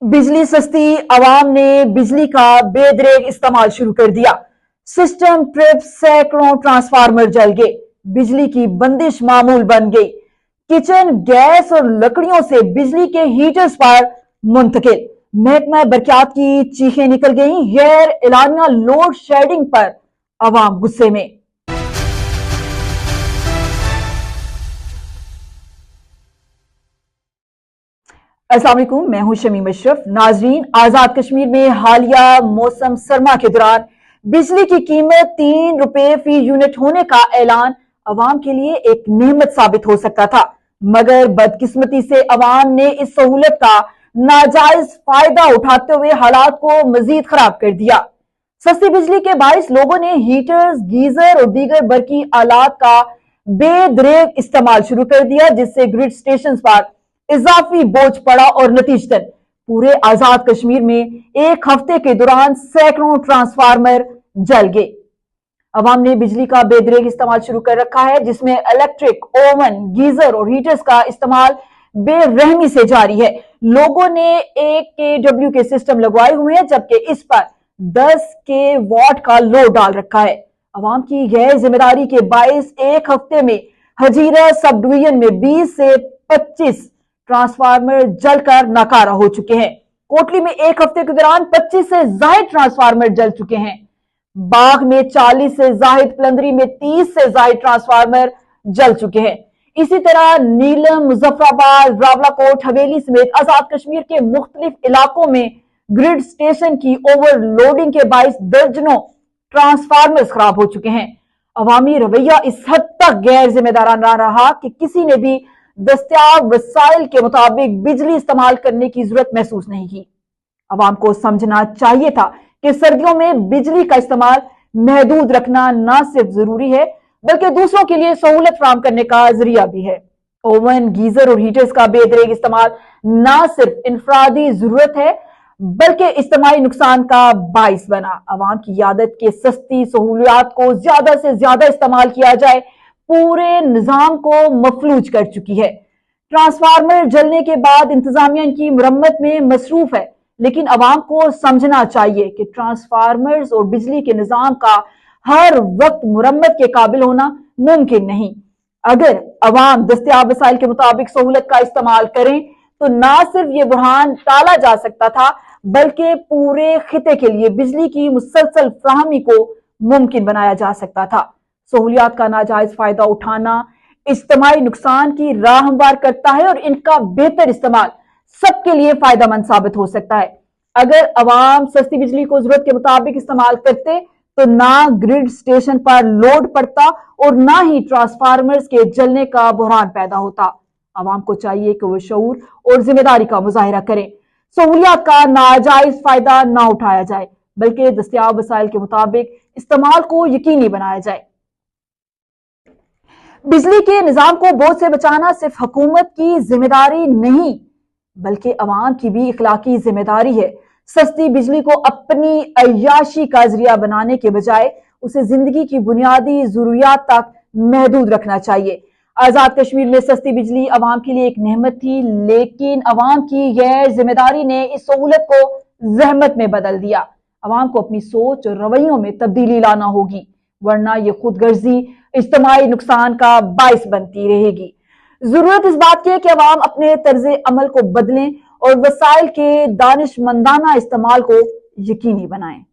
बिजली सस्ती, अवाम ने बिजली का बेदरेग इस्तेमाल शुरू कर दिया। सिस्टम ट्रिप, सैकड़ों ट्रांसफार्मर जल गए। बिजली की बंदिश मामूल बन गई। किचन गैस और लकड़ियों से बिजली के हीटर्स पर मुंतकिल। महकमा बरकियात की चीखें निकल गईं। गैर एलानिया लोड शेडिंग पर अवाम गुस्से में। अस्सलाम वालेकुम, मैं हूं शमीम अशरफ। नाजरीन, आजाद कश्मीर में हालिया मौसम सरमा के दौरान बिजली की कीमत 3 रुपए फी यूनिट होने का ऐलान अवाम के लिए एक नेमत साबित हो सकता था, मगर बदकिस्मती से अवाम ने इस सहूलत का नाजायज फायदा उठाते हुए हालात को मजीद खराब कर दिया। सस्ती बिजली के बाइस लोगों ने हीटर्स, गीजर और दीगर बरकी आलात का बेदरेग इस्तेमाल शुरू कर दिया, जिससे ग्रिड स्टेशन पर इजाफी बोझ पड़ा और नतीजतन पूरे आजाद कश्मीर में एक हफ्ते के दौरान सैकड़ों ट्रांसफार्मर जल गए। अवाम ने बिजली का बेदरेग इस्तेमाल शुरू कर रखा है, जिसमें इलेक्ट्रिक, ओवन, गीजर और हीटर्स का इस्तेमाल बेरहमी से जारी है। लोगों ने 1 kW के सिस्टम लगवाए हुए हैं, जबकि इस पर 10 kW का लोड डाल रखा है। अवाम की गैर जिम्मेदारी के बाइस एक हफ्ते में हजीरा सब डिवीजन में 20 से 25 ट्रांसफार्मर जलकर नाकारा हो चुके हैं। कोटली में एक हफ्ते के दौरान 25 से ज्यादा ट्रांसफार्मर जल चुके हैं। बाग में 40 से ज्यादा, पलंदरी में 30 से ज्यादा ट्रांसफार्मर जल चुके हैं। इसी तरह नीलम, मुजफ्फराबाद, रावलाकोट, हवेली समेत आजाद कश्मीर के मुख्तलिफ इलाकों में ग्रिड स्टेशन की ओवरलोडिंग के बाइस दर्जनों ट्रांसफार्मर्स खराब हो चुके हैं। अवामी रवैया इस हद तक गैर जिम्मेदाराना रहा कि किसी ने भी दस्तयाब वसाइल के मुताबिक बिजली इस्तेमाल करने की जरूरत महसूस नहीं की। अवाम को समझना चाहिए था कि सर्दियों में बिजली का इस्तेमाल महदूद रखना न सिर्फ जरूरी है, बल्कि दूसरों के लिए सहूलत फराहम करने का जरिया भी है। ओवन, गीजर और हीटर्स का बेदरेग इस्तेमाल न सिर्फ इंफरादी जरूरत है, बल्कि इज्तिमाई नुकसान का बाइस बना। अवाम की आदत के सस्ती सहूलियात को ज्यादा से ज्यादा इस्तेमाल किया जाए पूरे निजाम को मफलूज कर चुकी है। ट्रांसफार्मर जलने के बाद इंतजामिया इनकी मुरम्मत में मसरूफ है, लेकिन अवाम को समझना चाहिए कि ट्रांसफार्मर्स और बिजली के निजाम का हर वक्त मुरम्मत के काबिल होना मुमकिन नहीं। अगर अवाम दस्तयाब वसाइल के मुताबिक सहूलत का इस्तेमाल करें तो ना सिर्फ ये बुरहान टाला जा सकता था, बल्कि पूरे खिते के लिए बिजली की मुसलसल फराहमी को मुमकिन बनाया जा सकता था। सहूलियात का नाजायज फायदा उठाना इज्तिमाई नुकसान की राह हमवार करता है और इनका बेहतर इस्तेमाल सबके लिए फायदेमंद साबित हो सकता है। अगर अवाम सस्ती बिजली को जरूरत के मुताबिक इस्तेमाल करते तो ना ग्रिड स्टेशन पर लोड पड़ता और ना ही ट्रांसफार्मर्स के जलने का बुहरान पैदा होता। अवाम को चाहिए कि वो शऊर और जिम्मेदारी का मुजाहिरा करें। सहूलियात का नाजायज फायदा ना उठाया जाए, बल्कि दस्तयाब वसाइल के मुताबिक इस्तेमाल को यकीनी बनाया जाए। बिजली के निजाम को बोझ से बचाना सिर्फ हुकूमत की जिम्मेदारी नहीं, बल्कि अवाम की भी इखलाकी जिम्मेदारी है। सस्ती बिजली को अपनी अय्याशी का जरिया बनाने के बजाय उसे जिंदगी की बुनियादी जरूरियात तक महदूद रखना चाहिए। आजाद कश्मीर में सस्ती बिजली अवाम के लिए एक नेमत थी, लेकिन अवाम की गैर जिम्मेदारी ने इस सहूलत को जहमत में बदल दिया। अवाम को अपनी सोच और रवैयों में तब्दीली लाना होगी, वरना यह खुदगर्जी इज्तिमाई नुकसान का बाइस बनती रहेगी। जरूरत इस बात की है कि अवाम अपने तर्ज अमल को बदलें और वसाइल के दानिशमंदाना इस्तेमाल को यकीनी बनाएं।